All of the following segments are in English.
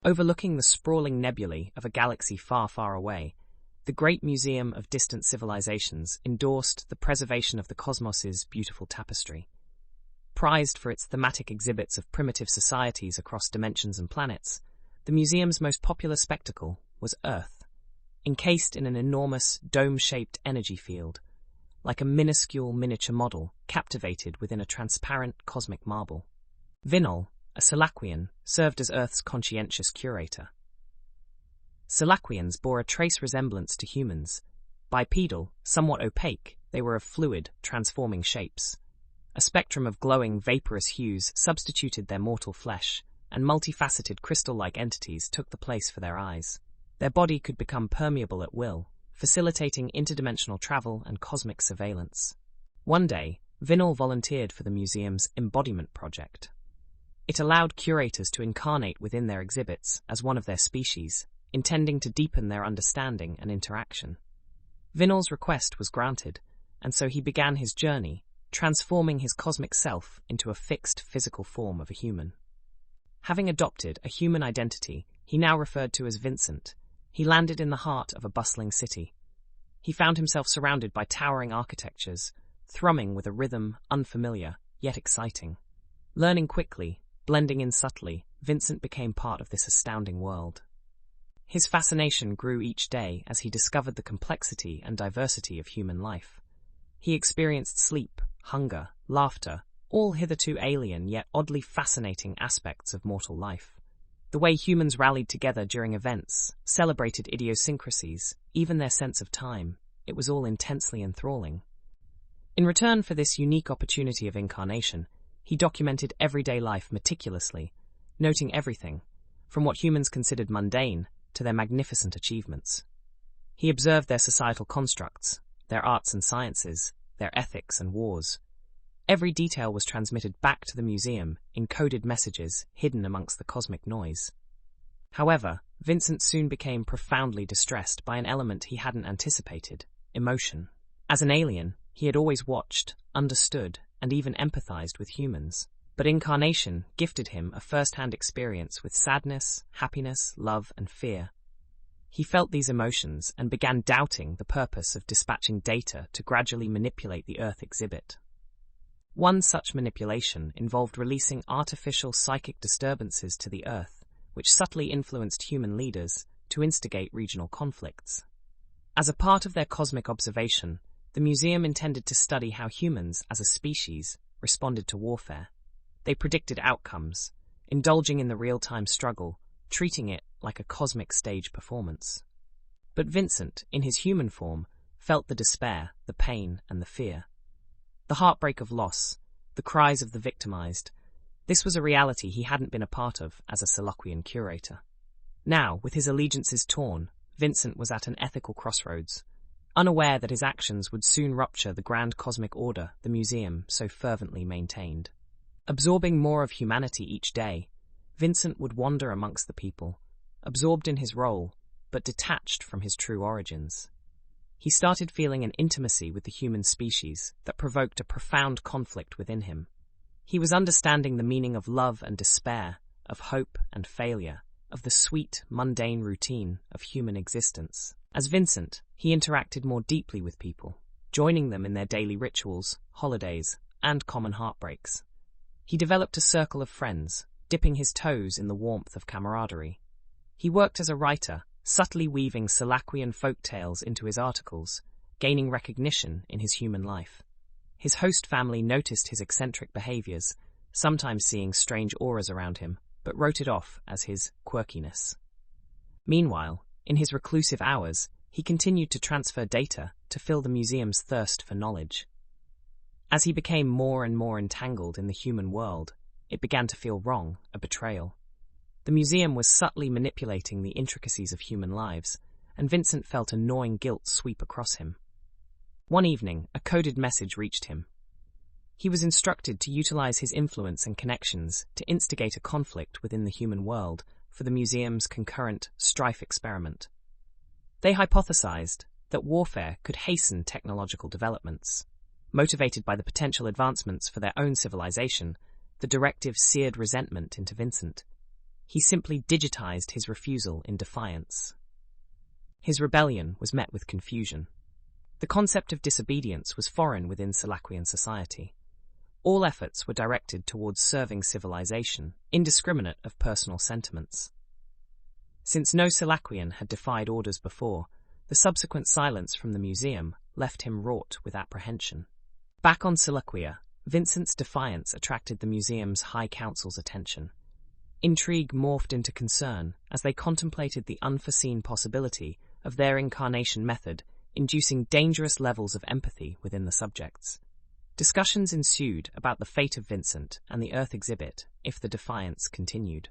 Overlooking the sprawling nebulae of a galaxy far, far away, the Great Museum of Distant Civilizations endorsed the preservation of the cosmos's beautiful tapestry. Prized for its thematic exhibits of primitive societies across dimensions and planets, the museum's most popular spectacle was Earth, encased in an enormous, dome-shaped energy field, like a minuscule miniature model captivated within a transparent cosmic marble. Vinol, a Selaquian, served as Earth's conscientious curator. Selaquians bore a trace resemblance to humans. Bipedal, somewhat opaque, they were of fluid, transforming shapes. A spectrum of glowing, vaporous hues substituted their mortal flesh, and multifaceted crystal-like entities took the place for their eyes. Their body could become permeable at will, facilitating interdimensional travel and cosmic surveillance. One day, Vinol volunteered for the museum's Embodiment Project. It allowed curators to incarnate within their exhibits as one of their species, intending to deepen their understanding and interaction. Vinol's request was granted, and so he began his journey, transforming his cosmic self into a fixed physical form of a human. Having adopted a human identity, he now referred to as Vincent, he landed in the heart of a bustling city. He found himself surrounded by towering architectures, thrumming with a rhythm unfamiliar, yet exciting. Learning quickly, blending in subtly, Vincent became part of this astounding world. His fascination grew each day as he discovered the complexity and diversity of human life. He experienced sleep, hunger, laughter, all hitherto alien yet oddly fascinating aspects of mortal life. The way humans rallied together during events, celebrated idiosyncrasies, even their sense of time, it was all intensely enthralling. In return for this unique opportunity of incarnation, he documented everyday life meticulously, noting everything, from what humans considered mundane to their magnificent achievements. He observed their societal constructs, their arts and sciences, their ethics and wars. Every detail was transmitted back to the museum in coded messages hidden amongst the cosmic noise. However, Vincent soon became profoundly distressed by an element he hadn't anticipated: emotion. As an alien, he had always watched, understood, and even empathized with humans. But incarnation gifted him a first-hand experience with sadness, happiness, love, and fear. He felt these emotions and began doubting the purpose of dispatching data to gradually manipulate the Earth exhibit. One such manipulation involved releasing artificial psychic disturbances to the Earth, which subtly influenced human leaders to instigate regional conflicts. As a part of their cosmic observation, the museum intended to study how humans, as a species, responded to warfare. They predicted outcomes, indulging in the real-time struggle, treating it like a cosmic stage performance. But Vincent, in his human form, felt the despair, the pain, and the fear. The heartbreak of loss, the cries of the victimized, this was a reality he hadn't been a part of as a Selaquian curator. Now, with his allegiances torn, Vincent was at an ethical crossroads, unaware that his actions would soon rupture the grand cosmic order the museum so fervently maintained. Absorbing more of humanity each day, Vincent would wander amongst the people, absorbed in his role, but detached from his true origins. He started feeling an intimacy with the human species that provoked a profound conflict within him. He was understanding the meaning of love and despair, of hope and failure, of the sweet, mundane routine of human existence. As Vincent, he interacted more deeply with people, joining them in their daily rituals, holidays, and common heartbreaks. He developed a circle of friends, dipping his toes in the warmth of camaraderie. He worked as a writer, subtly weaving Selaquian folk tales into his articles, gaining recognition in his human life. His host family noticed his eccentric behaviors, sometimes seeing strange auras around him, but wrote it off as his quirkiness. Meanwhile, in his reclusive hours, he continued to transfer data to fill the museum's thirst for knowledge. As he became more and more entangled in the human world, it began to feel wrong, a betrayal. The museum was subtly manipulating the intricacies of human lives, and Vincent felt a gnawing guilt sweep across him. One evening, a coded message reached him. He was instructed to utilize his influence and connections to instigate a conflict within the human world for the museum's concurrent strife experiment. They hypothesized that warfare could hasten technological developments. Motivated by the potential advancements for their own civilization, the directive seared resentment into Vincent. He simply digitized his refusal in defiance. His rebellion was met with confusion. The concept of disobedience was foreign within Selaquian society. All efforts were directed towards serving civilization, indiscriminate of personal sentiments. Since no Selaquian had defied orders before, the subsequent silence from the museum left him wrought with apprehension. Back on Seleucia, Vincent's defiance attracted the museum's High Council's attention. Intrigue morphed into concern as they contemplated the unforeseen possibility of their incarnation method inducing dangerous levels of empathy within the subjects. Discussions ensued about the fate of Vincent and the Earth exhibit if the defiance continued.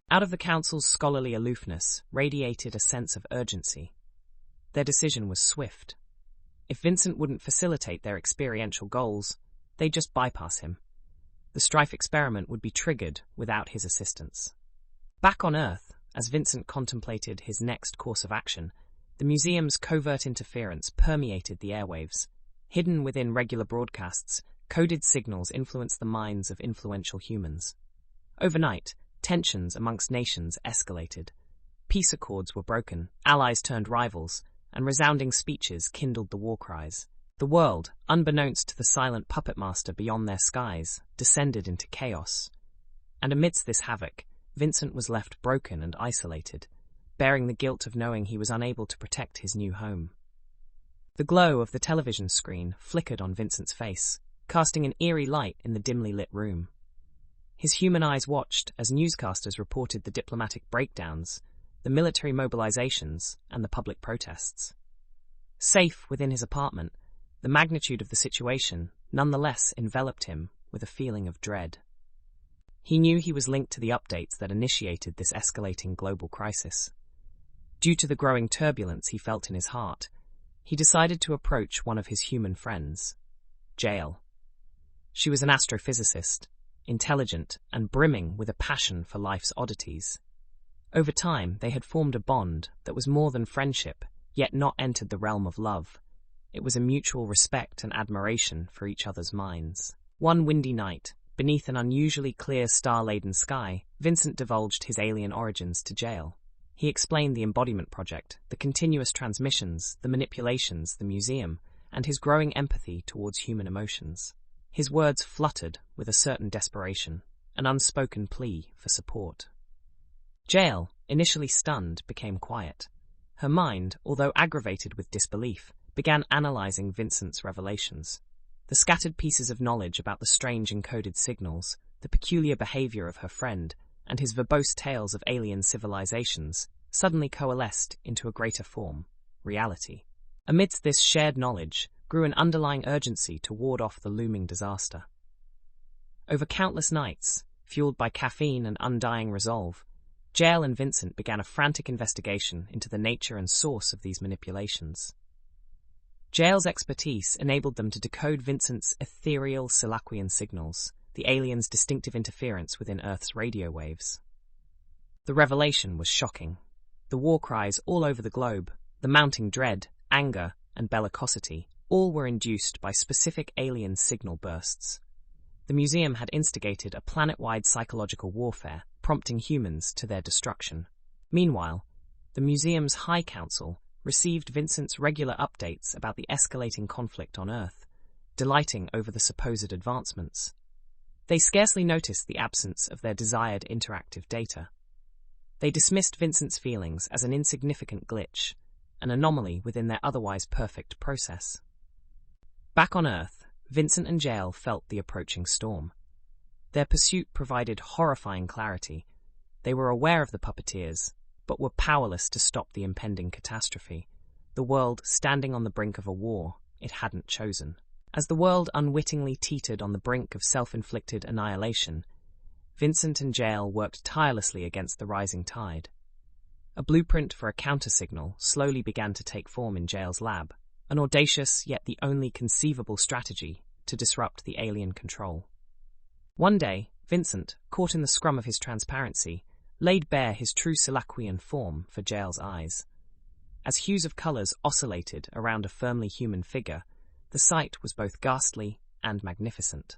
Out of the council's scholarly aloofness radiated a sense of urgency. Their decision was swift. If Vincent wouldn't facilitate their experiential goals, they'd just bypass him. The Strife experiment would be triggered without his assistance. Back on Earth, as Vincent contemplated his next course of action, the museum's covert interference permeated the airwaves. Hidden within regular broadcasts, coded signals influenced the minds of influential humans. Overnight, tensions amongst nations escalated. Peace accords were broken, allies turned rivals, and resounding speeches kindled the war cries. The world, unbeknownst to the silent puppet master beyond their skies, descended into chaos. And amidst this havoc, Vincent was left broken and isolated, bearing the guilt of knowing he was unable to protect his new home. The glow of the television screen flickered on Vincent's face, casting an eerie light in the dimly lit room. His human eyes watched as newscasters reported the diplomatic breakdowns, the military mobilizations, and the public protests. Safe within his apartment, the magnitude of the situation nonetheless enveloped him with a feeling of dread. He knew he was linked to the updates that initiated this escalating global crisis. Due to the growing turbulence he felt in his heart, he decided to approach one of his human friends, Jael. She was an astrophysicist, intelligent and brimming with a passion for life's oddities. Over time, they had formed a bond that was more than friendship, yet not entered the realm of love. It was a mutual respect and admiration for each other's minds. One windy night, beneath an unusually clear star-laden sky, Vincent divulged his alien origins to Jael. He explained the embodiment project, the continuous transmissions, the manipulations, the museum, and his growing empathy towards human emotions. His words fluttered with a certain desperation, an unspoken plea for support. Jael, initially stunned, became quiet. Her mind, although aggravated with disbelief, began analyzing Vincent's revelations. The scattered pieces of knowledge about the strange encoded signals, the peculiar behavior of her friend, and his verbose tales of alien civilizations suddenly coalesced into a greater form, reality. Amidst this shared knowledge grew an underlying urgency to ward off the looming disaster. Over countless nights, fueled by caffeine and undying resolve, Jael and Vincent began a frantic investigation into the nature and source of these manipulations. Jael's expertise enabled them to decode Vincent's ethereal Selaquian signals, the aliens' distinctive interference within Earth's radio waves. The revelation was shocking. The war cries all over the globe, the mounting dread, anger, and bellicosity, all were induced by specific alien signal bursts. The museum had instigated a planet-wide psychological warfare, prompting humans to their destruction. Meanwhile, the museum's High Council received Vincent's regular updates about the escalating conflict on Earth, delighting over the supposed advancements. They scarcely noticed the absence of their desired interactive data. They dismissed Vincent's feelings as an insignificant glitch, an anomaly within their otherwise perfect process. Back on Earth, Vincent and Jael felt the approaching storm. Their pursuit provided horrifying clarity. They were aware of the puppeteers, but were powerless to stop the impending catastrophe, the world standing on the brink of a war it hadn't chosen. As the world unwittingly teetered on the brink of self-inflicted annihilation, Vincent and Jael worked tirelessly against the rising tide. A blueprint for a counter-signal slowly began to take form in Jael's lab, an audacious yet the only conceivable strategy to disrupt the alien control. One day, Vincent, caught in the scrum of his transparency, laid bare his true Selaquian form for Jael's eyes. As hues of colours oscillated around a firmly human figure, the sight was both ghastly and magnificent.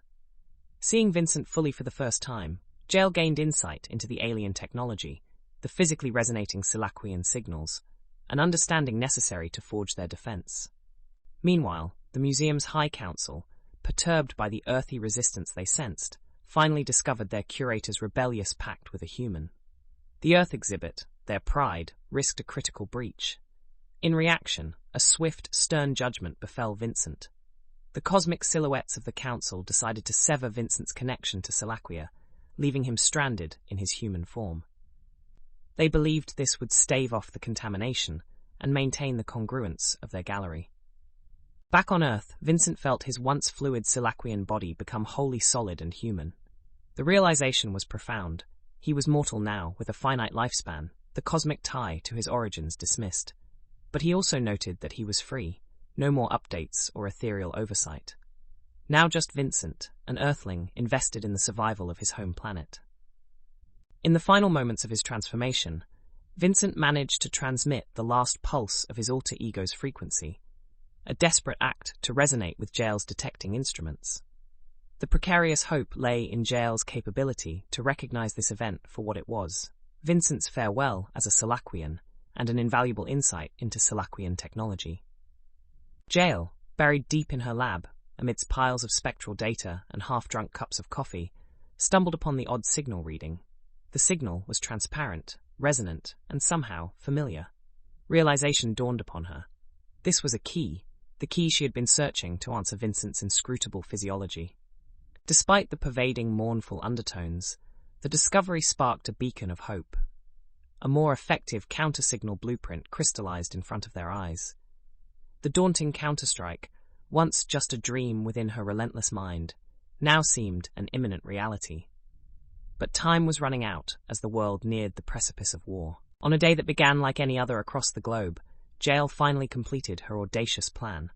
Seeing Vincent fully for the first time, Jael gained insight into the alien technology, the physically resonating Selaquian signals, an understanding necessary to forge their defense. Meanwhile, the museum's High Council, perturbed by the earthy resistance they sensed, finally discovered their curator's rebellious pact with a human. The Earth exhibit, their pride, risked a critical breach. In reaction, a swift, stern judgment befell Vincent. The cosmic silhouettes of the Council decided to sever Vincent's connection to Selachia, leaving him stranded in his human form. They believed this would stave off the contamination and maintain the congruence of their gallery. Back on Earth, Vincent felt his once fluid Selaquian body become wholly solid and human. The realization was profound. He was mortal now, with a finite lifespan, the cosmic tie to his origins dismissed. But he also noted that he was free, no more updates or ethereal oversight. Now just Vincent, an Earthling invested in the survival of his home planet. In the final moments of his transformation, Vincent managed to transmit the last pulse of his alter ego's frequency, a desperate act to resonate with Jael's detecting instruments. The precarious hope lay in Jael's capability to recognize this event for what it was, Vincent's farewell as a Selaquian, and an invaluable insight into Selaquian technology. Jael, buried deep in her lab, amidst piles of spectral data and half-drunk cups of coffee, stumbled upon the odd signal reading. The signal was transparent, resonant, and somehow familiar. Realization dawned upon her. This was a key, the key she had been searching to answer Vincent's inscrutable physiology. Despite the pervading mournful undertones, the discovery sparked a beacon of hope. A more effective counter-signal blueprint crystallized in front of their eyes. The daunting counterstrike, once just a dream within her relentless mind, now seemed an imminent reality. But time was running out as the world neared the precipice of war. On a day that began like any other across the globe, Jael finally completed her audacious plan.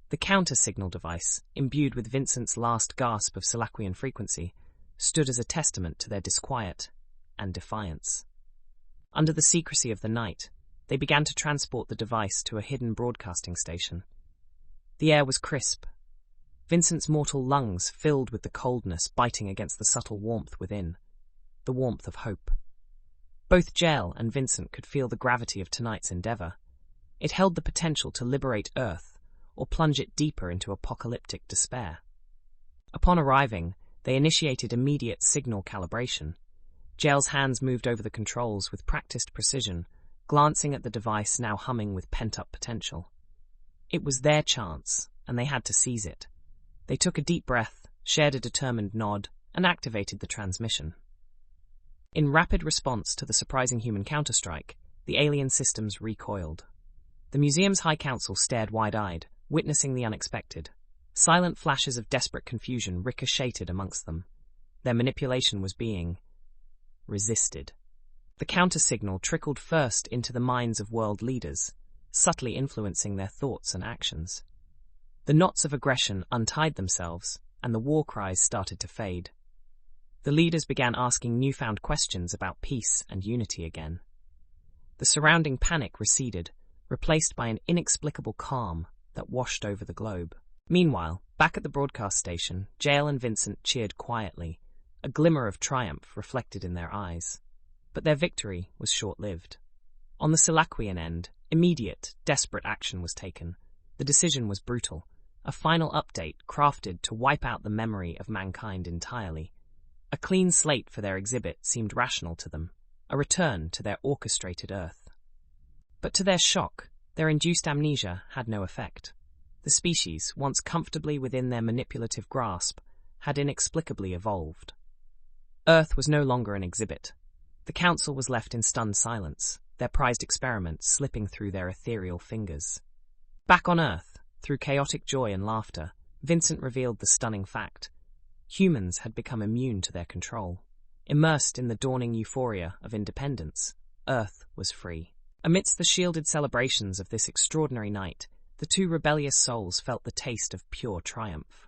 The counter-signal device, imbued with Vincent's last gasp of Selaquian frequency, stood as a testament to their disquiet and defiance. Under the secrecy of the night, they began to transport the device to a hidden broadcasting station. The air was crisp. Vincent's mortal lungs filled with the coldness biting against the subtle warmth within, the warmth of hope. Both Jael and Vincent could feel the gravity of tonight's endeavor. It held the potential to liberate Earth, or plunge it deeper into apocalyptic despair. Upon arriving, they initiated immediate signal calibration. Jael's hands moved over the controls with practiced precision, glancing at the device now humming with pent-up potential. It was their chance, and they had to seize it. They took a deep breath, shared a determined nod, and activated the transmission. In rapid response to the surprising human counterstrike, the alien systems recoiled. The museum's High Council stared wide-eyed, witnessing the unexpected. Silent flashes of desperate confusion ricocheted amongst them. Their manipulation was being resisted. The counter-signal trickled first into the minds of world leaders, subtly influencing their thoughts and actions. The knots of aggression untied themselves, and the war cries started to fade. The leaders began asking newfound questions about peace and unity again. The surrounding panic receded, replaced by an inexplicable calm that washed over the globe. Meanwhile, back at the broadcast station, Jael and Vincent cheered quietly, a glimmer of triumph reflected in their eyes. But their victory was short-lived. On the Selaquian end, immediate, desperate action was taken. The decision was brutal, a final update crafted to wipe out the memory of mankind entirely. A clean slate for their exhibit seemed rational to them, a return to their orchestrated Earth. But to their shock, their induced amnesia had no effect. The species, once comfortably within their manipulative grasp, had inexplicably evolved. Earth was no longer an exhibit. The Council was left in stunned silence, their prized experiments slipping through their ethereal fingers. Back on Earth, through chaotic joy and laughter, Vincent revealed the stunning fact. Humans had become immune to their control. Immersed in the dawning euphoria of independence, Earth was free. Amidst the shielded celebrations of this extraordinary night, the two rebellious souls felt the taste of pure triumph.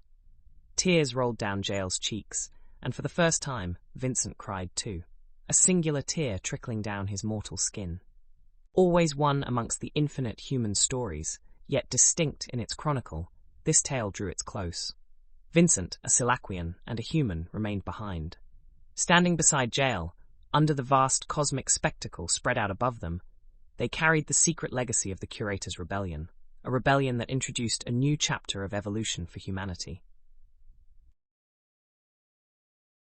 Tears rolled down Jael's cheeks, and for the first time, Vincent cried too, a singular tear trickling down his mortal skin. Always one amongst the infinite human stories, yet distinct in its chronicle, this tale drew its close. Vincent, a Selaquian, and a human remained behind. Standing beside Jael, under the vast cosmic spectacle spread out above them, they carried the secret legacy of the Curator's rebellion, a rebellion that introduced a new chapter of evolution for humanity.